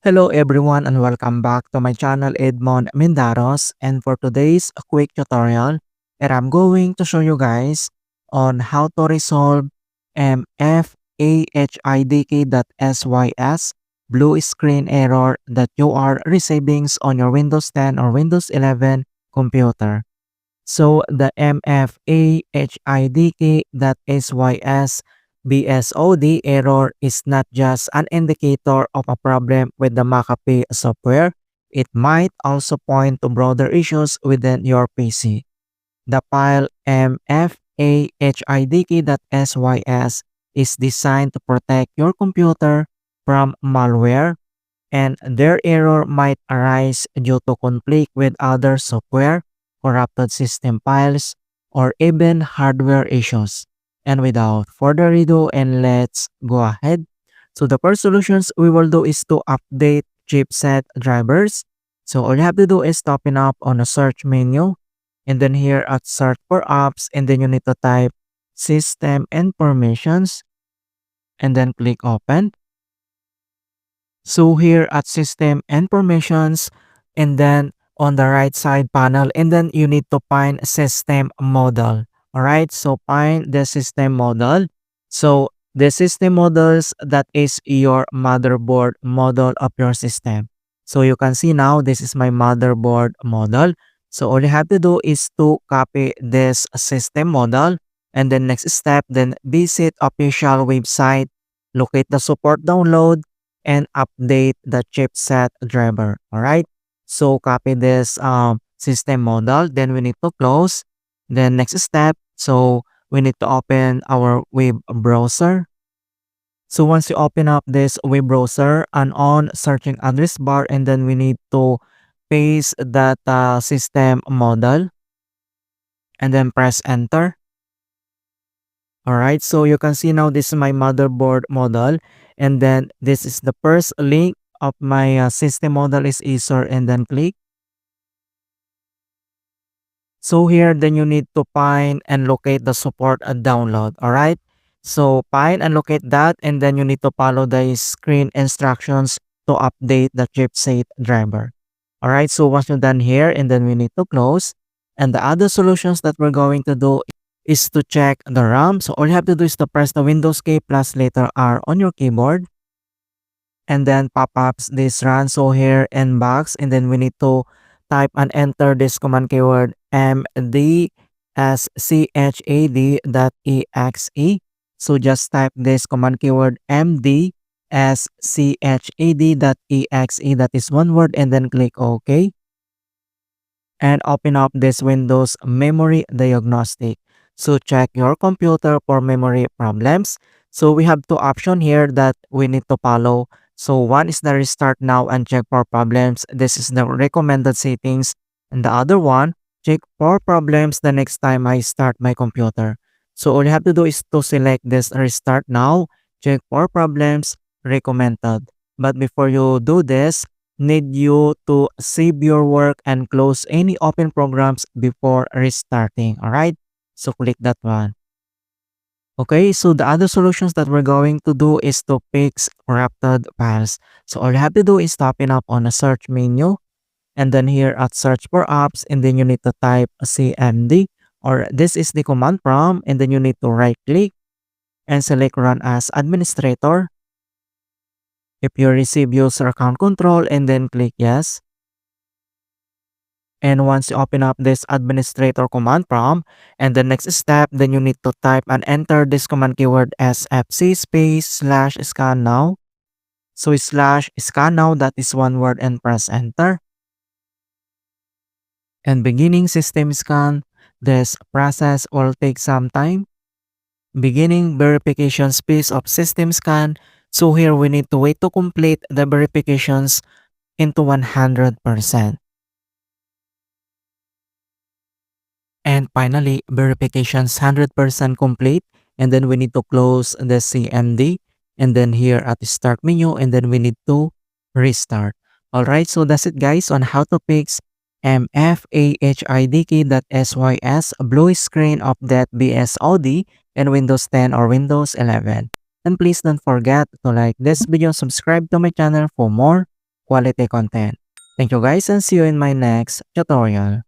Hello everyone and welcome back to my channel Edmund Mindaros, and for today's quick tutorial and I'm going to show you guys on how to resolve Mfehidk.sys blue screen error that you are receiving on your Windows 10 or Windows 11 computer. So the Mfehidk.sys BSOD error is not just an indicator of a problem with the McAfee software. It might also point to broader issues within your PC. The file mfehidk.sys is designed to protect your computer from malware, and their error might arise due to conflict with other software, corrupted system files, or even hardware issues. And without further ado, and let's go ahead. So the first solutions we will do is to update chipset drivers. So all you have to do is to open up on a search menu, and then here at search for apps, and then you need to type system informations and then click open. So here at system informations, and then on the right side panel, and then you need to find system model. All right, so find the system model. So the system models, that is your motherboard model of your system. So you can see now this is my motherboard model. So all you have to do is to copy this system model, and then next step, then visit official website, locate the support download, and update the chipset driver. All right. So copy this system model. Then we need to close. Then next step. So we need to open our web browser. So once you open up this web browser and on searching address bar, and then we need to paste that system model and then press enter. Alright, so you can see now this is my motherboard model, and then this is the first link of my system model is user, and then click. So here then you need to find and locate the support and download. Alright, so find and locate that, and then you need to follow the screen instructions to update the chipset driver. Alright, so once you're done here, and then we need to close. And the other solutions that we're going to do is to check the RAM. So all you have to do is to press the Windows key plus letter R on your keyboard, and then pop-ups this run. So here in box, and then we need to type and enter this command keyword mdschad.exe. So just type this command keyword mdschad.exe, that is one word, and then click OK. And open up this Windows Memory Diagnostic. So check your computer for memory problems. So we have two options here that we need to follow. So one is the restart now and check for problems. This is the recommended settings. And the other one, check for problems the next time I start my computer. So all you have to do is to select this restart now, check for problems, recommended. But before you do this, need you to save your work and close any open programs before restarting. Alright, so click that one. Okay, so the other solutions that we're going to do is to fix corrupted files. So all you have to do is to open up on a search menu, and then here at search for apps, and then you need to type cmd, or this is the command prompt, and then you need to right click and select run as administrator. If you receive user account control, and then click yes. And once you open up this administrator command prompt, and the next step, then you need to type and enter this command keyword sfc /scan now. So /scan now, that is one word, and press enter. And beginning system scan, this process will take some time. Beginning verification phase of system scan. So here we need to wait to complete the verifications into 100%. And finally, verifications 100% complete. And then we need to close the CMD. And then here at the start menu, and then we need to restart. Alright, so that's it guys on how to fix mfehidk.sys blue screen of that BSOD in Windows 10 or Windows 11. And please don't forget to like this video, subscribe to my channel for more quality content. Thank you guys and see you in my next tutorial.